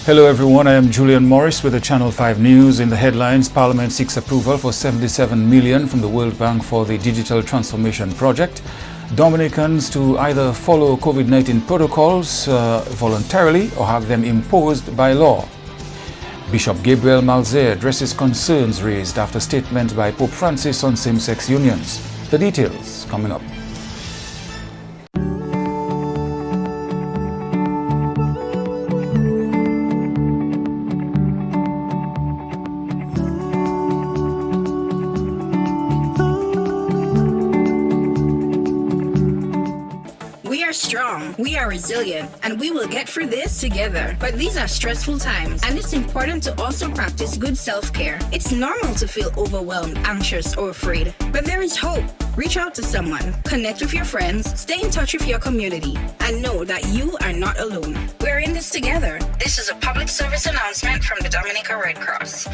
Hello everyone, I am Julian Morris with the Channel 5 News. In the headlines, Parliament seeks approval for $77 million from the World Bank for the digital transformation project. Dominicans to either follow COVID-19 protocols voluntarily or have them imposed by law. Bishop Gabriel Malzer addresses concerns raised after statement by Pope Francis on same-sex unions. The details coming up. We are strong, we are resilient, and we will get through this together. But these are stressful times, and it's important to also practice good self-care. It's normal to feel overwhelmed, anxious, or afraid, but there is hope. Reach out to someone, connect with your friends, stay in touch with your community, and know that you are not alone. We're in this together. This is a public service announcement from the Dominica Red Cross.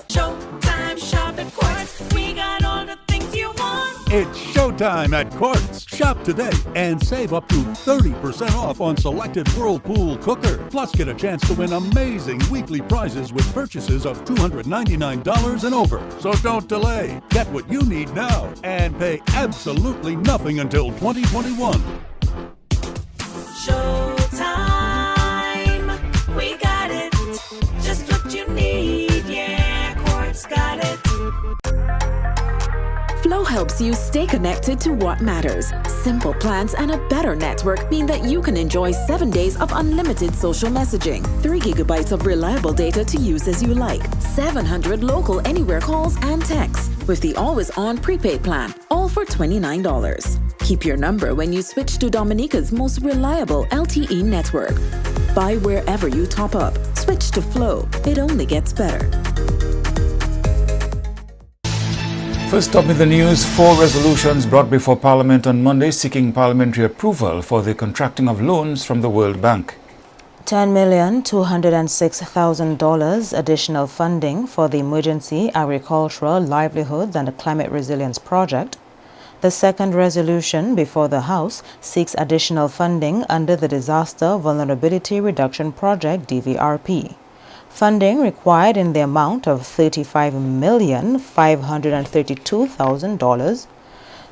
Showtime, shop at Quartz. We got all the things you want. It's showtime at Quartz. Shop today and save up to 30% off on selected Whirlpool cooker. Plus, get a chance to win amazing weekly prizes with purchases of $299 and over. So don't delay. Get what you need now and pay absolutely nothing until 2021. Showtime. We got it. Just what you need. Yeah, Quartz got it. Flow helps you stay connected to what matters. Simple plans and a better network mean that you can enjoy 7 days of unlimited social messaging, 3 gigabytes of reliable data to use as you like, 700 local anywhere calls and texts, with the always-on prepaid plan, all for $29. Keep your number when you switch to Dominica's most reliable LTE network. Buy wherever you top up. Switch to Flow. It only gets better. First up in the news, 4 resolutions brought before Parliament on Monday seeking parliamentary approval for the contracting of loans from the World Bank. $10,206,000 additional funding for the Emergency Agricultural Livelihoods and Climate Resilience Project. The second resolution before the House seeks additional funding under the Disaster Vulnerability Reduction Project DVRP. Funding required in the amount of $35,532,000.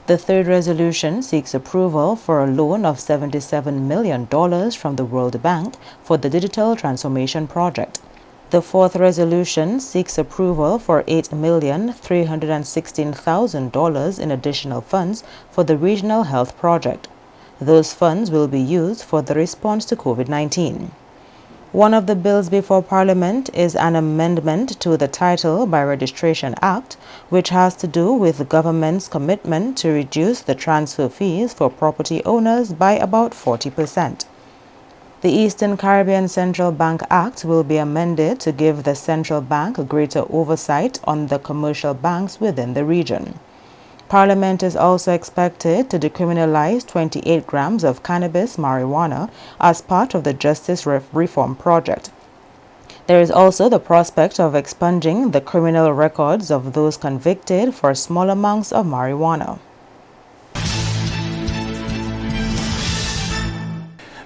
The third resolution seeks approval for a loan of $77 million from the World Bank for the Digital Transformation Project. The fourth resolution seeks approval for $8,316,000 in additional funds for the Regional Health Project. Those funds will be used for the response to COVID-19. One of the bills before Parliament is an amendment to the Title by Registration Act, which has to do with the government's commitment to reduce the transfer fees for property owners by about 40%. The Eastern Caribbean Central Bank Act will be amended to give the central bank greater oversight on the commercial banks within the region. Parliament is also expected to decriminalize 28 grams of cannabis marijuana as part of the Justice Reform Project. There is also the prospect of expunging the criminal records of those convicted for small amounts of marijuana.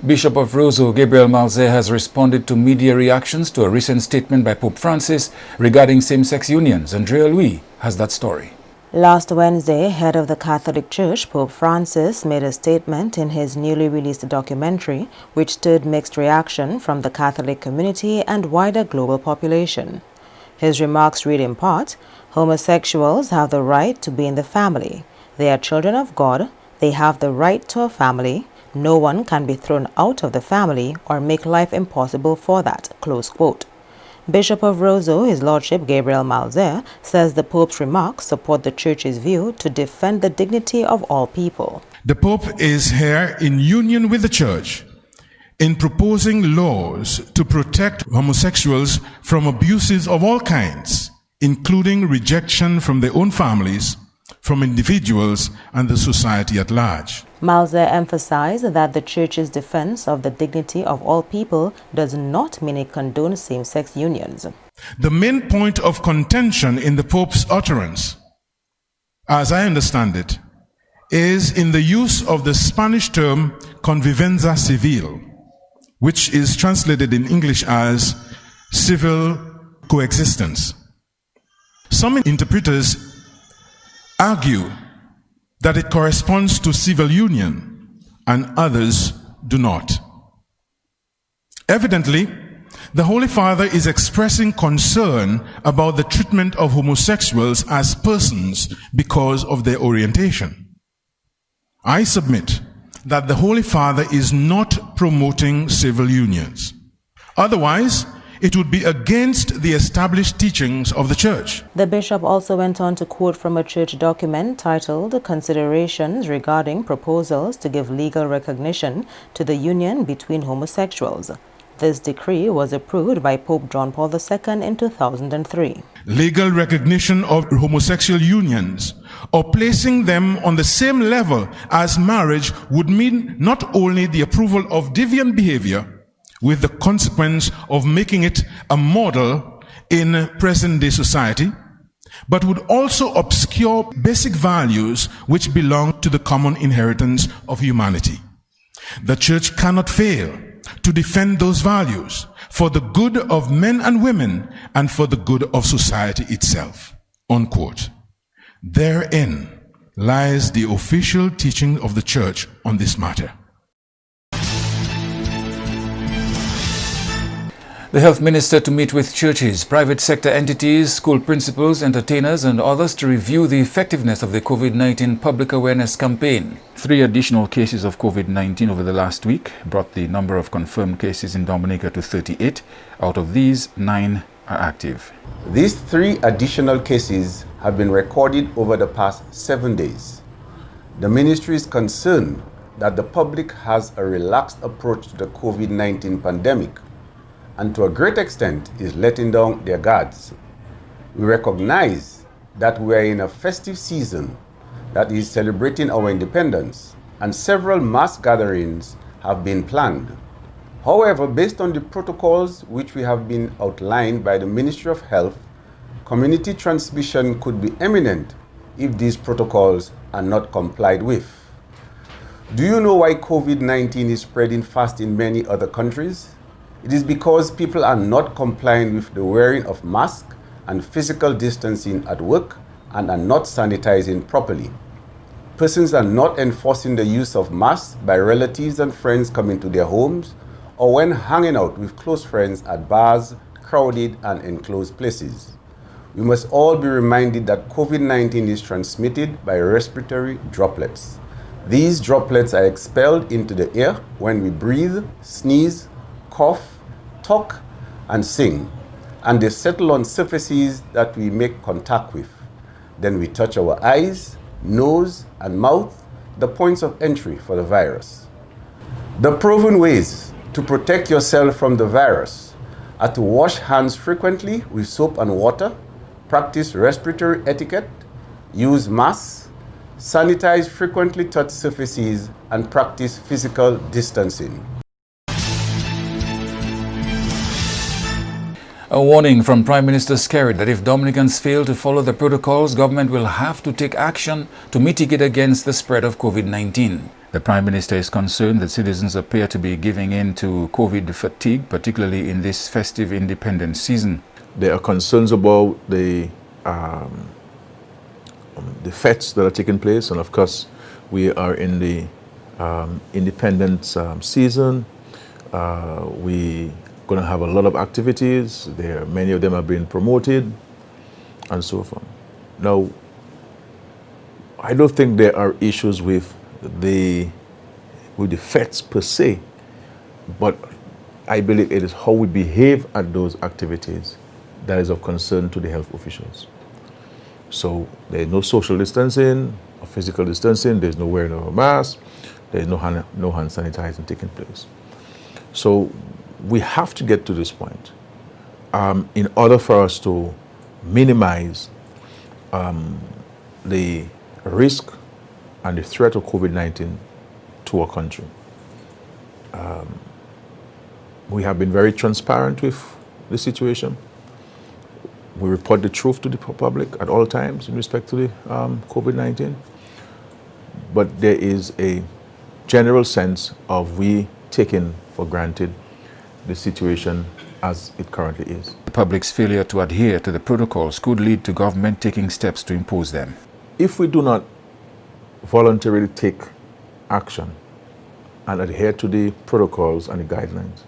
Bishop of Roseau, Gabriel Malzer, has responded to media reactions to a recent statement by Pope Francis regarding same-sex unions. Andrea Louis has that story. Last Wednesday, head of the Catholic Church, Pope Francis, made a statement in his newly released documentary, which stirred mixed reaction from the Catholic community and wider global population. His remarks read in part, "Homosexuals have the right to be in the family. They are children of God. They have the right to a family. No one can be thrown out of the family or make life impossible for that." Close quote. Bishop of Roseau, His Lordship Gabriel Malzer, says the Pope's remarks support the Church's view to defend the dignity of all people. The Pope is here in union with the Church in proposing laws to protect homosexuals from abuses of all kinds, including rejection from their own families, from individuals, and the society at large. Malzer emphasized that the Church's defense of the dignity of all people does not mean it condones same-sex unions. The main point of contention in the Pope's utterance, as I understand it, is in the use of the Spanish term convivencia civil, which is translated in English as civil coexistence. Some interpreters argue that it corresponds to civil union, and others do not. Evidently, the Holy Father is expressing concern about the treatment of homosexuals as persons because of their orientation. I submit that the Holy Father is not promoting civil unions. Otherwise, it would be against the established teachings of the Church. The bishop also went on to quote from a church document titled Considerations Regarding Proposals to Give Legal Recognition to the Union Between Homosexuals. This decree was approved by Pope John Paul II in 2003. Legal recognition of homosexual unions or placing them on the same level as marriage would mean not only the approval of deviant behavior, with the consequence of making it a model in present-day society, but would also obscure basic values which belong to the common inheritance of humanity. The Church cannot fail to defend those values for the good of men and women and for the good of society itself. Unquote. Therein lies the official teaching of the Church on this matter. The health minister to meet with churches, private sector entities, school principals, entertainers and others to review the effectiveness of the COVID-19 public awareness campaign. 3 additional cases of COVID-19 over the last week brought the number of confirmed cases in Dominica to 38. Out of these, 9 are active. These 3 additional cases have been recorded over the past 7 days. The ministry is concerned that the public has a relaxed approach to the COVID-19 pandemic and to a great extent is letting down their guards. We recognize that we are in a festive season that is celebrating our independence, and several mass gatherings have been planned. However, based on the protocols which we have been outlined by the Ministry of Health, community transmission could be imminent if these protocols are not complied with. Do you know why COVID-19 is spreading fast in many other countries? It is because people are not complying with the wearing of masks and physical distancing at work and are not sanitizing properly. Persons are not enforcing the use of masks by relatives and friends coming to their homes or when hanging out with close friends at bars, crowded and enclosed places. We must all be reminded that COVID-19 is transmitted by respiratory droplets. These droplets are expelled into the air when we breathe, sneeze, cough, talk, and sing, and they settle on surfaces that we make contact with. Then we touch our eyes, nose, and mouth, the points of entry for the virus. The proven ways to protect yourself from the virus are to wash hands frequently with soap and water, practice respiratory etiquette, use masks, sanitize frequently touched surfaces, and practice physical distancing. A warning from Prime Minister Skerrit that if Dominicans fail to follow the protocols, government will have to take action to mitigate against the spread of COVID-19. The Prime Minister is concerned that citizens appear to be giving in to COVID fatigue, particularly in this festive independence season. There are concerns about the fetes that are taking place, and of course we are in the independence season. We going to have a lot of activities. Many of them are being promoted and so forth. Now, I don't think there are issues with the fetes per se, but I believe it is how we behave at those activities that is of concern to the health officials. So there is no social distancing or physical distancing, there's no wearing of a mask, there's no hand sanitizing taking place. So we have to get to this point in order for us to minimize the risk and the threat of COVID-19 to our country. We have been very transparent with the situation. We report the truth to the public at all times in respect to the COVID-19. But there is a general sense of we taking for granted the situation as it currently is. The public's failure to adhere to the protocols could lead to government taking steps to impose them. If we do not voluntarily take action and adhere to the protocols and the guidelines,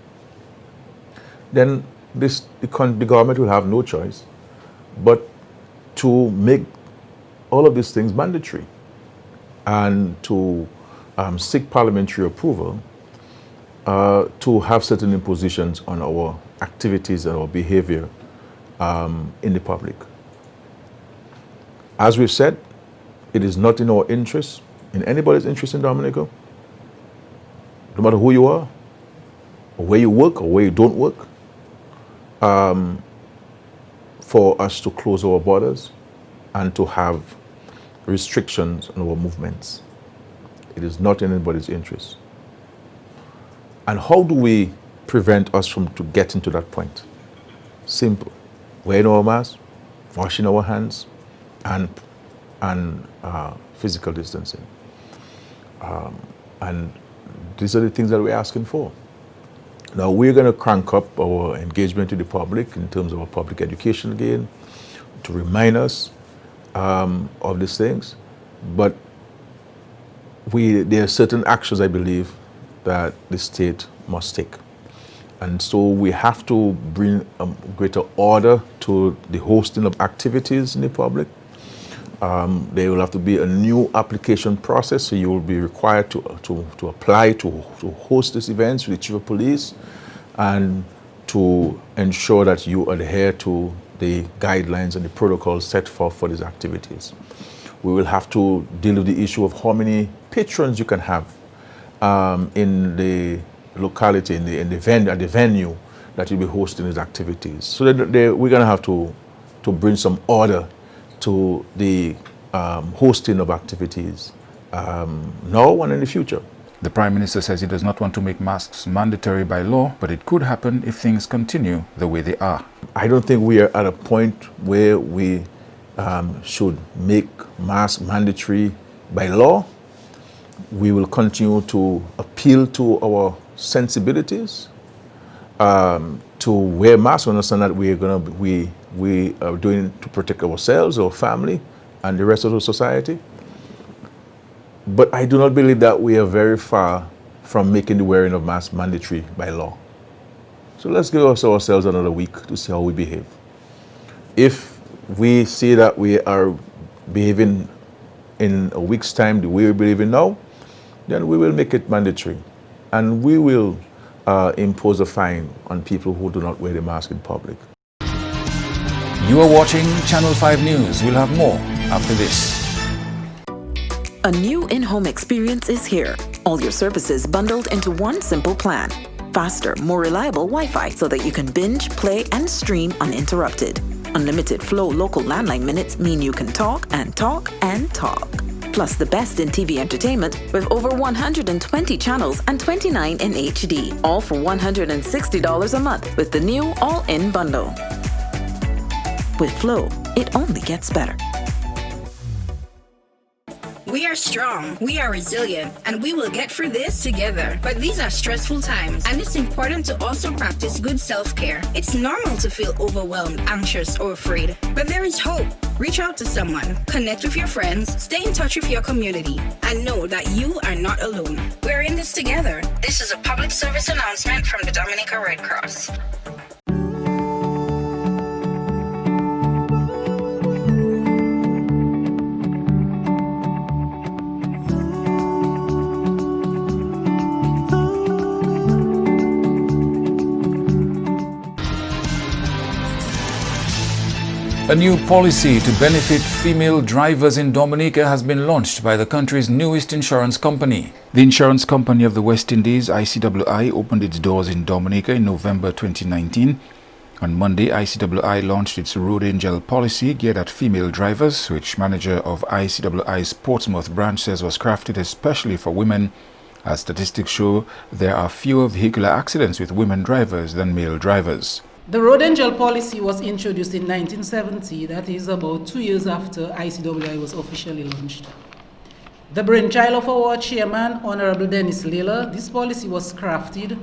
then the government will have no choice but to make all of these things mandatory and to seek parliamentary approval to have certain impositions on our activities and our behavior in the public. As we've said, it is not in our interest, in anybody's interest in Dominica, no matter who you are, or where you work, or where you don't work, for us to close our borders and to have restrictions on our movements. It is not in anybody's interest. And how do we prevent us from getting to that point? Simple. Wearing our masks, washing our hands, and physical distancing. And these are the things that we're asking for. Now, we're going to crank up our engagement with the public in terms of our public education again, to remind us of these things. But there are certain actions, I believe, that the state must take. And so we have to bring a greater order to the hosting of activities in the public. There will have to be a new application process, so you will be required to apply to host these events with the chief of police and to ensure that you adhere to the guidelines and the protocols set forth for these activities. We will have to deal with the issue of how many patrons you can have in the locality, at the venue that you'll be hosting these activities. So that we're going to have to bring some order to the hosting of activities now and in the future. The Prime Minister says he does not want to make masks mandatory by law, but it could happen if things continue the way they are. I don't think we are at a point where we should make masks mandatory by law. We will continue to appeal to our sensibilities to wear masks. Understand that we are doing it to protect ourselves, our family, and the rest of the society. But I do not believe that we are very far from making the wearing of masks mandatory by law. So let's give ourselves another week to see how we behave. If we see that we are behaving in a week's time the way we're behaving now, then we will make it mandatory. And we will impose a fine on people who do not wear the mask in public. You are watching Channel 5 News. We'll have more after this. A new in-home experience is here. All your services bundled into one simple plan. Faster, more reliable Wi-Fi so that you can binge, play, and stream uninterrupted. Unlimited flow local landline minutes mean you can talk and talk and talk. Plus the best in TV entertainment with over 120 channels and 29 in HD. All for $160 a month with the new all-in bundle. With Flow, it only gets better. We are strong, we are resilient, and we will get through this together. But these are stressful times, and it's important to also practice good self-care. It's normal to feel overwhelmed, anxious, or afraid, but there is hope. Reach out to someone, connect with your friends, stay in touch with your community, and know that you are not alone. We're in this together. This is a public service announcement from the Dominica Red Cross. A new policy to benefit female drivers in Dominica has been launched by the country's newest insurance company. The insurance company of the West Indies, ICWI, opened its doors in Dominica in November 2019. On Monday, ICWI launched its Road Angel policy geared at female drivers, which manager of ICWI's Portsmouth branch says was crafted especially for women. As statistics show, there are fewer vehicular accidents with women drivers than male drivers. The Road Angel policy was introduced in 1970, that is about 2 years after ICWI was officially launched. The brainchild of our chairman, Honorable Dennis Layla, this policy was crafted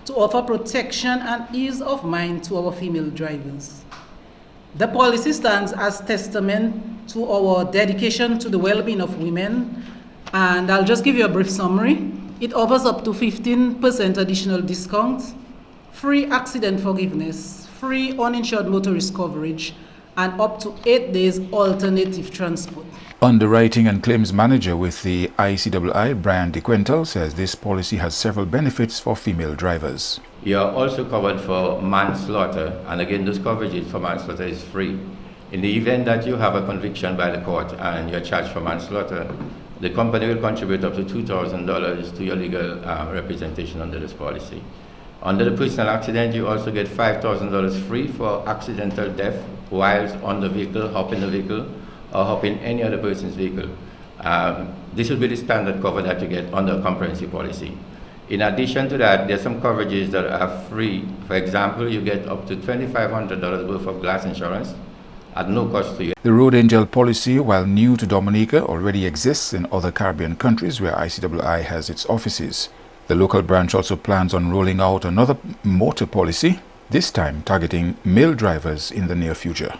to offer protection and ease of mind to our female drivers. The policy stands as testament to our dedication to the well-being of women, and I'll just give you a brief summary. It offers up to 15% additional discount, free accident forgiveness, free uninsured motorist coverage, and up to 8 days alternative transport. Underwriting and Claims Manager with the ICWI, Brian DeQuental, says this policy has several benefits for female drivers. You are also covered for manslaughter, and again, those coverages for manslaughter is free. In the event that you have a conviction by the court and you're charged for manslaughter, the company will contribute up to $2,000 to your legal representation under this policy. Under the personal accident, you also get $5,000 free for accidental death whilst on the vehicle, hop in the vehicle, or hop in any other person's vehicle. This will be the standard cover that you get under a comprehensive policy. In addition to that, there are some coverages that are free. For example, you get up to $2,500 worth of glass insurance at no cost to you. The Road Angel policy, while new to Dominica, already exists in other Caribbean countries where ICWI has its offices. The local branch also plans on rolling out another motor policy, this time targeting male drivers in the near future.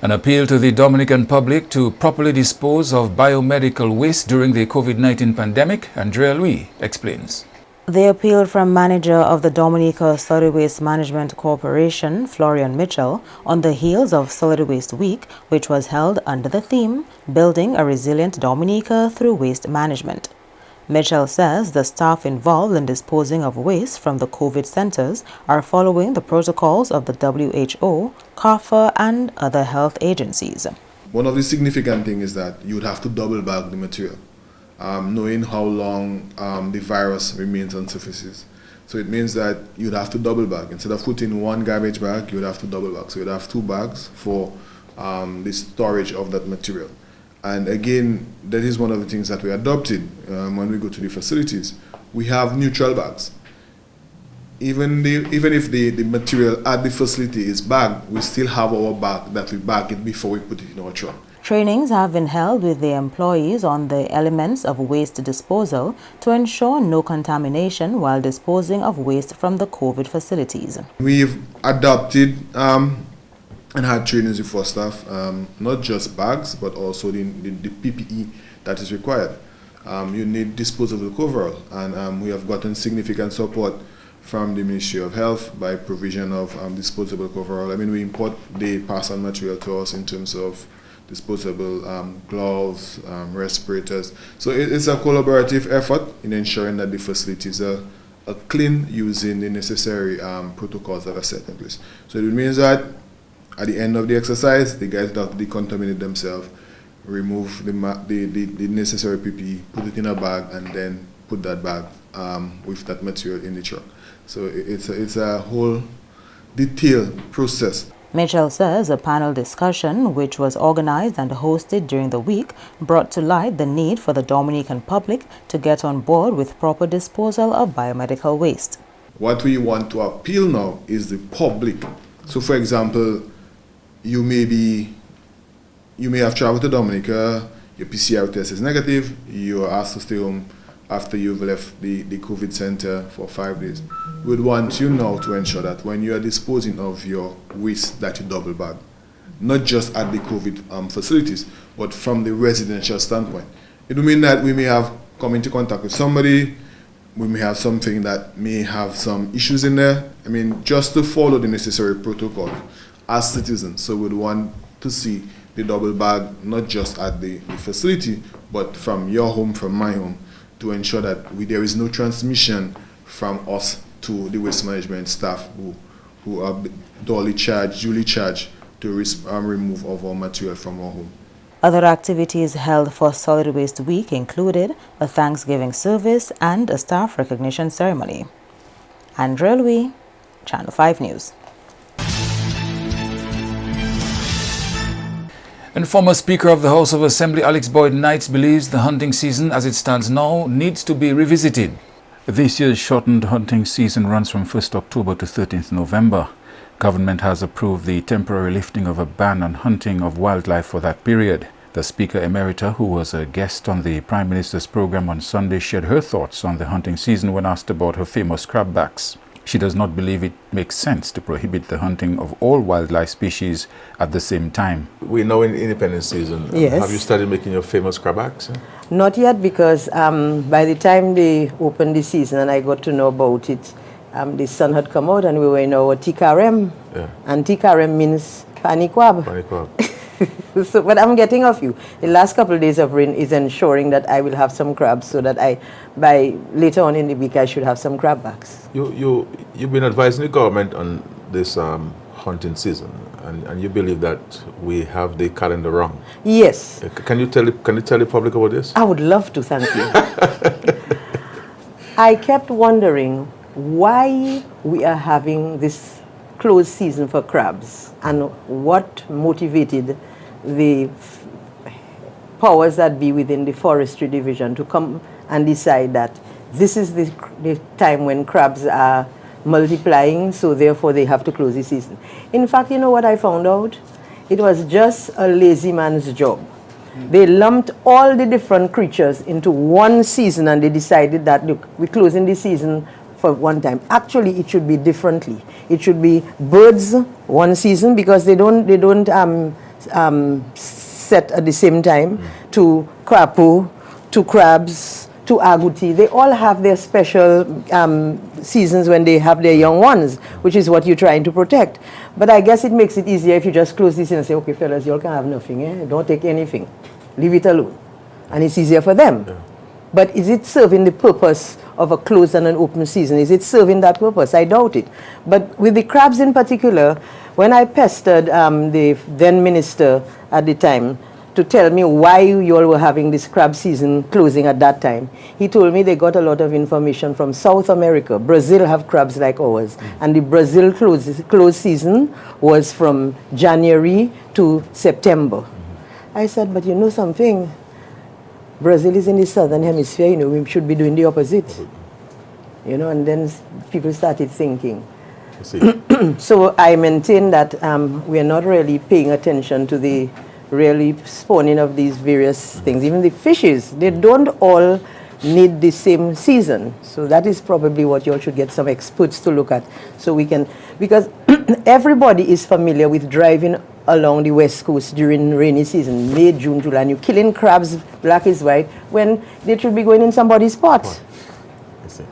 An appeal to the Dominican public to properly dispose of biomedical waste during the COVID-19 pandemic, Andrea Louis explains. The appeal from manager of the Dominica Solid Waste Management Corporation, Florian Mitchell, on the heels of Solid Waste Week, which was held under the theme, Building a Resilient Dominica Through Waste Management. Mitchell says the staff involved in disposing of waste from the COVID centers are following the protocols of the WHO, CARPHA, and other health agencies. One of the significant things is that you would have to double bag the material, knowing how long the virus remains on surfaces. So it means that you'd have to double bag. Instead of putting one garbage bag, you would have to double bag. So you'd have 2 bags for the storage of that material. And again, that is one of the things that we adopted when we go to the facilities. We have neutral bags. Even if the material at the facility is bagged, we still have our bag that we bag it before we put it in our truck. Trainings have been held with the employees on the elements of waste disposal to ensure no contamination while disposing of waste from the COVID facilities. We've adopted and had trainings with our staff, not just bags, but also the PPE that is required. You need disposable coverall, and we have gotten significant support from the Ministry of Health by provision of disposable coverall. I mean, we import the parcel material to us in terms of disposable gloves, respirators. So it's a collaborative effort in ensuring that the facilities are clean using the necessary protocols that are set in place. So it means that at the end of the exercise, the guys that decontaminate themselves, remove the necessary PPE, put it in a bag, and then put that bag with that material in the truck. So it's a whole detailed process. Mitchell says a panel discussion, which was organized and hosted during the week, brought to light the need for the Dominican public to get on board with proper disposal of biomedical waste. What we want to appeal now is the public. So, for example, you may have traveled to Dominica, your PCR test is negative, you are asked to stay home after you've left the COVID center for 5 days. We would want you now to ensure that when you are disposing of your waste that you double bag, not just at the COVID facilities, but from the residential standpoint. It will mean that we may have come into contact with somebody, we may have something that may have some issues in there. I mean, just to follow the necessary protocol as citizens. So we'd want to see the double bag, not just at the facility, but from your home, from my home, to ensure that there is no transmission from us to the waste management staff who are duly charged to remove of our material from our home. Other activities held for Solid Waste Week included a Thanksgiving service and a staff recognition ceremony. Andrea Louis, Channel 5 News. And former Speaker of the House of Assembly Alex Boyd Knights believes the hunting season as it stands now needs to be revisited. This year's shortened hunting season runs from 1st October to 13th November. Government has approved the temporary lifting of a ban on hunting of wildlife for that period. The Speaker Emerita, who was a guest on the Prime Minister's program on Sunday, shared her thoughts on the hunting season when asked about her famous crabbacks. She does not believe it makes sense to prohibit the hunting of all wildlife species at the same time. We're now in independence season. Yes. Have you started making your famous crabbacks? Not yet, because by the time they opened the season and I got to know about it, the sun had come out and we were in our TKRM. Yeah. And TKRM means panikwab. Panikwab. So what I'm getting of you, the last couple of days of rain is ensuring that I will have some crabs, so that by later on in the week I should have some crabbacks. You've been advising the government on this hunting season, and you believe that we have the calendar wrong. Yes. Can you tell the public about this? I would love to, thank you. I kept wondering why we are having this closed season for crabs, and what motivated the powers that be within the forestry division to come and decide that this is the time when crabs are multiplying, so therefore they have to close the season. In fact, you know what I found out? It was just a lazy man's job. They lumped all the different creatures into one season and they decided that, look, we're closing the season for one time. Actually, it should be differently. It should be birds one season, because they don't set at the same time, to crapo, to crabs, to agouti. They all have their special seasons when they have their young ones, which is what you're trying to protect. But I guess it makes it easier if you just close this in and say, okay, fellas, you all can have nothing. Don't take anything. Leave it alone. And it's easier for them. Yeah. But is it serving the purpose of a closed and an open season? Is it serving that purpose? I doubt it. But with the crabs in particular, when I pestered the then minister at the time to tell me why you all were having this crab season closing at that time, he told me they got a lot of information from South America. Brazil have crabs like ours. And the Brazil closed season was from January to September. I said, but you know something? Brazil is in the southern hemisphere, we should be doing the opposite. And then people started thinking. So I maintain that we are not really paying attention to the really spawning of these various things. Even the fishes, they don't all need the same season. So that is probably what you all should get some experts to look at. So we can, because everybody is familiar with driving along the west coast during rainy season, May, June, July, and you're killing crabs, black is white, when they should be going in somebody's pot. I see.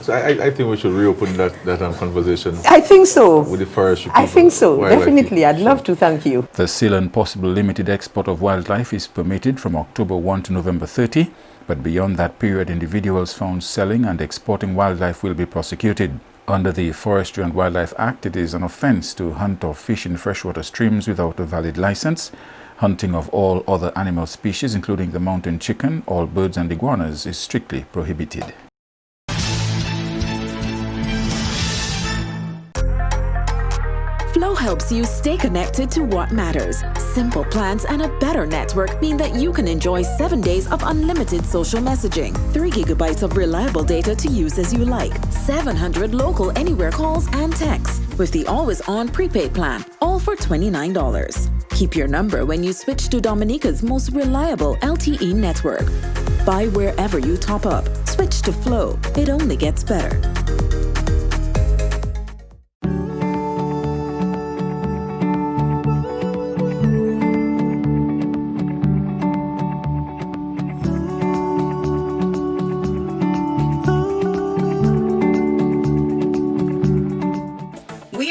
So I think we should reopen that conversation. I think so. With the forestry people. I think so, definitely. I'd love to, thank you. The sale and possible limited export of wildlife is permitted from October 1 to November 30, but beyond that period, individuals found selling and exporting wildlife will be prosecuted. Under the Forestry and Wildlife Act, it is an offense to hunt or fish in freshwater streams without a valid license. Hunting of all other animal species, including the mountain chicken, all birds and iguanas, is strictly prohibited. Flow helps you stay connected to what matters. Simple plans and a better network mean that you can enjoy 7 days of unlimited social messaging, 3 gigabytes of reliable data to use as you like, 700 local anywhere calls and texts, with the always-on prepaid plan, all for $29. Keep your number when you switch to Dominica's most reliable LTE network. Buy wherever you top up. Switch to Flow. It only gets better.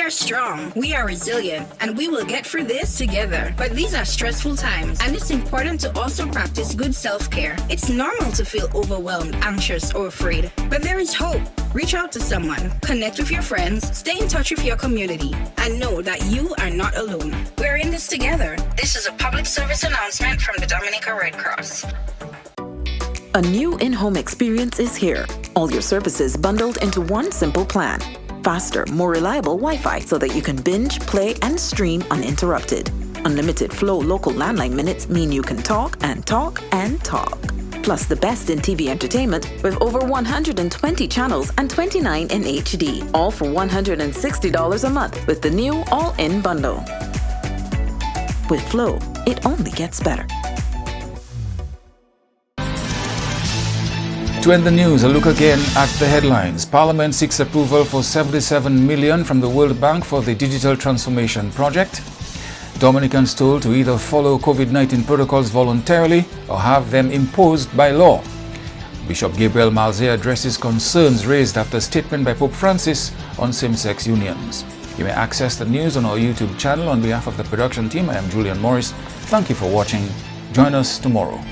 Strong, we are resilient, and we will get through this together. But these are stressful times, and it's important to also practice good self-care. It's normal to feel overwhelmed, anxious, or afraid, but there is hope. Reach out to someone, connect with your friends, stay in touch with your community, and know that you are not alone. We're in this together. This is a public service announcement from the Dominica Red Cross. A new in-home experience is here. All your services bundled into one simple plan. Faster, more reliable Wi-Fi so that you can binge, play, and stream uninterrupted. Unlimited Flow local landline minutes mean you can talk and talk and talk. Plus the best in TV entertainment with over 120 channels and 29 in HD. All for $160 a month with the new all-in bundle. With Flow, it only gets better. To end the news, a look again at the headlines. Parliament seeks approval for 77 million from the World Bank for the digital transformation project. Dominicans told to either follow COVID-19 protocols voluntarily or have them imposed by law. Bishop Gabriel Malze addresses concerns raised after statement by Pope Francis on same-sex unions. You may access the news on our YouTube channel. On behalf of the production team, I am Julian Morris. Thank you for watching. Join us tomorrow.